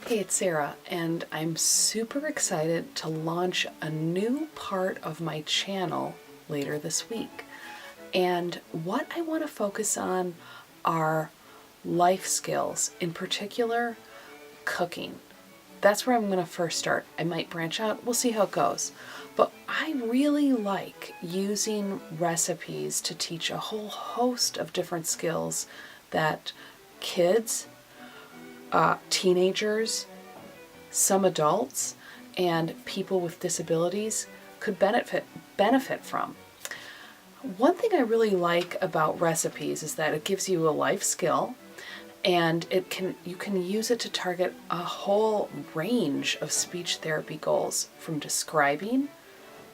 Hey, it's Sarah, and I'm super excited to launch a new part of my channel later this week. And what I want to focus on are life skills, in particular, cooking. That's where I'm going to first start. I might branch out, we'll see how it goes. But I really like using recipes to teach a whole host of different skills that kids, teenagers, some adults, and people with disabilities could benefit from. One thing I really like about recipes is that it gives you a life skill, and you can use it to target a whole range of speech therapy goals, from describing,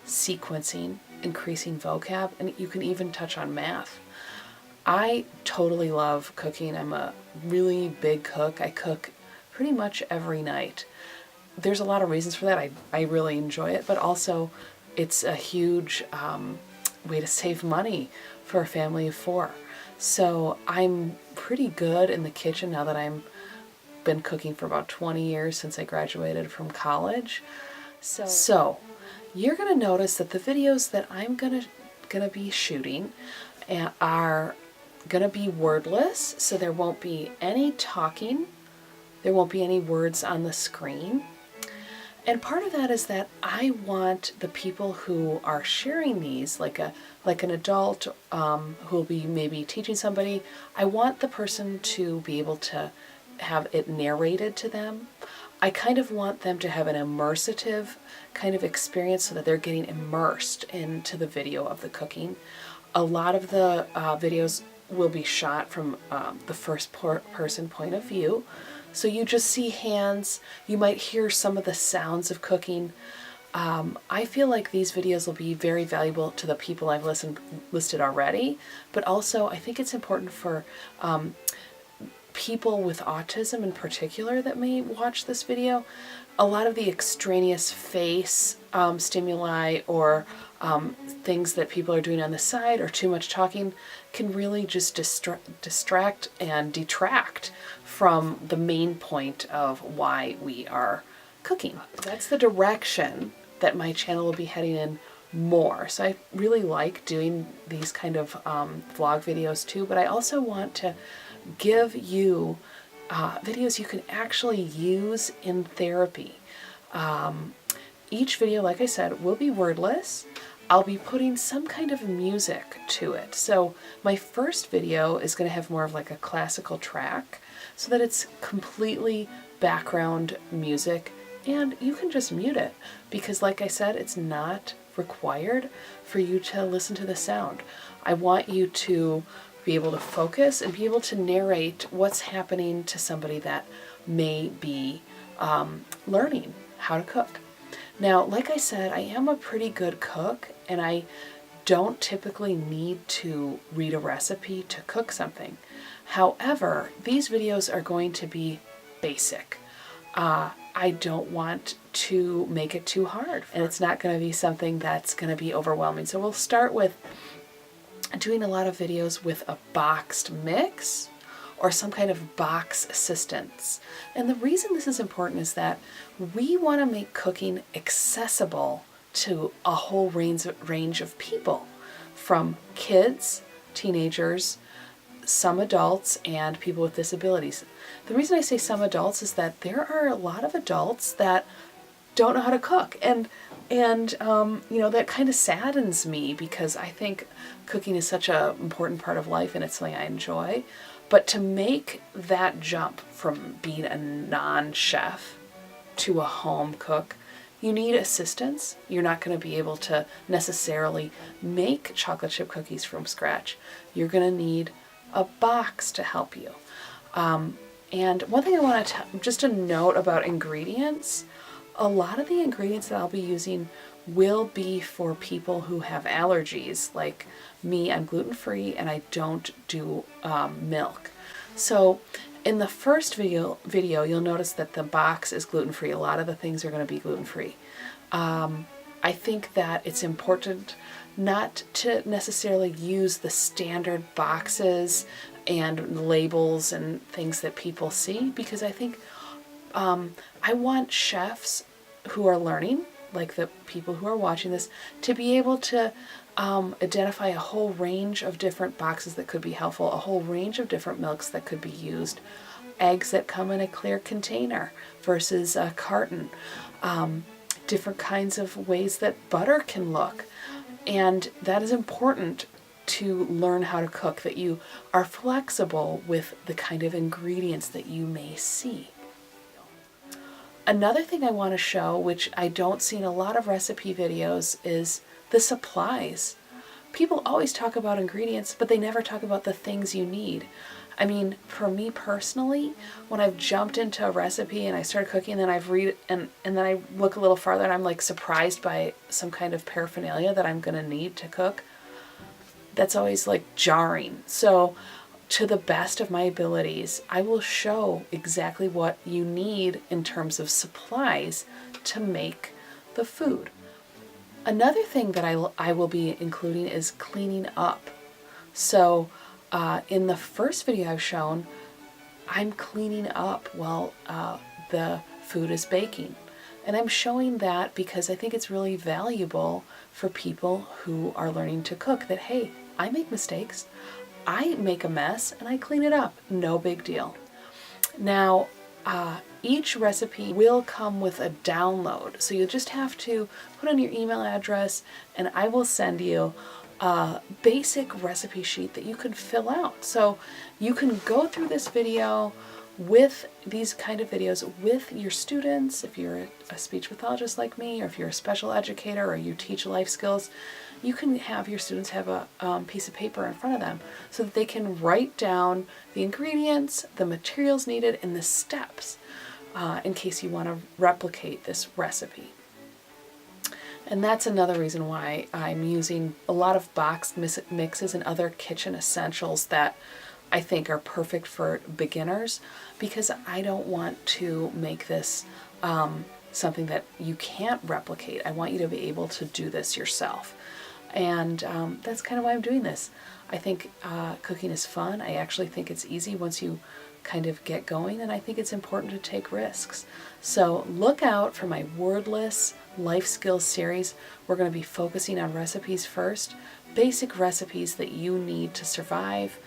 sequencing, increasing vocab, and you can even touch on math. I totally love cooking. I'm a really big cook. I cook pretty much every night. There's a lot of reasons for that. I really enjoy it, but also it's a huge way to save money for a family of 4. So I'm pretty good in the kitchen now that I've been cooking for about 20 years since I graduated from college. So you're going to notice that the videos that I'm going to be shooting are going to be wordless, so there won't be any talking, there won't be any words on the screen. And part of that is that I want the people who are sharing these, like an adult who will be maybe teaching somebody, I want the person to be able to have it narrated to them. I kind of want them to have an immersive kind of experience so that they're getting immersed into the video of the cooking. A lot of the videos will be shot from the first person point of view. So you just see hands, you might hear some of the sounds of cooking. I feel like these videos will be very valuable to the people I've listed already, but also I think it's important for people with autism in particular that may watch this video. A lot of the extraneous face stimuli or things that people are doing on the side or too much talking can really just distract and detract from the main point of why we are cooking. That's the direction that my channel will be heading in more. So I really like doing these kind of vlog videos too, but I also want to give you videos you can actually use in therapy. Each video, like I said, will be wordless. I'll be putting some kind of music to it. So my first video is going to have more of like a classical track so that it's completely background music, and you can just mute it because, like I said, it's not required for you to listen to the sound. I want you to be able to focus and be able to narrate what's happening to somebody that may be learning how to cook. Now, like I said, I am a pretty good cook, and I don't typically need to read a recipe to cook something. However, these videos are going to be basic. I don't want to make it too hard, and it's not going to be something that's going to be overwhelming. So we'll start with doing a lot of videos with a boxed mix or some kind of box assistance. And the reason this is important is that we want to make cooking accessible to a whole range of people, from kids, teenagers, some adults, and people with disabilities. The reason I say some adults is that there are a lot of adults that don't know how to cook, and you know, that kind of saddens me because I think cooking is such an important part of life and it's something I enjoy. But to make that jump from being a non-chef to a home cook, you need assistance. You're not going to be able to necessarily make chocolate chip cookies from scratch. You're going to need a box to help you. And one thing I want to just a note about ingredients. A lot of the ingredients that I'll be using will be for people who have allergies. Like me, I'm gluten-free and I don't do milk. So in the first video, you'll notice that the box is gluten-free. A lot of the things are going to be gluten-free. I think that it's important not to necessarily use the standard boxes and labels and things that people see, because I think I want chefs who are learning, like the people who are watching this, to be able to identify a whole range of different boxes that could be helpful, a whole range of different milks that could be used, eggs that come in a clear container versus a carton, different kinds of ways that butter can look. And that is important to learn how to cook, that you are flexible with the kind of ingredients that you may see. Another thing I want to show, which I don't see in a lot of recipe videos, is the supplies. People always talk about ingredients, but they never talk about the things you need. I mean, for me personally, when I've jumped into a recipe and I start cooking, and then I've read and then I look a little farther and I'm like surprised by some kind of paraphernalia that I'm gonna need to cook, that's always like jarring. So to the best of my abilities, I will show exactly what you need in terms of supplies to make the food. Another thing that I will be including is cleaning up. So in the first video I've shown, I'm cleaning up while the food is baking. And I'm showing that because I think it's really valuable for people who are learning to cook, that, hey, I make mistakes, I make a mess, and I clean it up. No big deal. Now, each recipe will come with a download. So you just have to put in your email address and I will send you a basic recipe sheet that you can fill out. So you can go through this video with these kind of videos with your students, if you're a speech pathologist like me, or if you're a special educator or you teach life skills, you can have your students have a piece of paper in front of them so that they can write down the ingredients, the materials needed, and the steps in case you want to replicate this recipe. And that's another reason why I'm using a lot of boxed mixes and other kitchen essentials that I think are perfect for beginners, because I don't want to make this something that you can't replicate. I want you to be able to do this yourself. And that's kind of why I'm doing this. I think cooking is fun. I actually think it's easy once you kind of get going, and I think it's important to take risks. So look out for my Wordless Life Skills series. We're going to be focusing on recipes first, basic recipes that you need to survive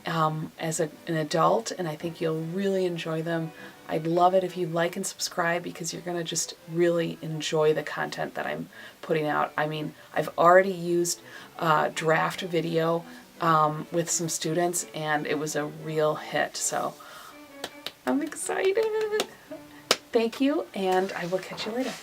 as an adult, and I think you'll really enjoy them. I'd love it if you like and subscribe, because you're going to just really enjoy the content that I'm putting out. I mean, I've already used draft video with some students, and it was a real hit. So I'm excited. Thank you, and I will catch you later.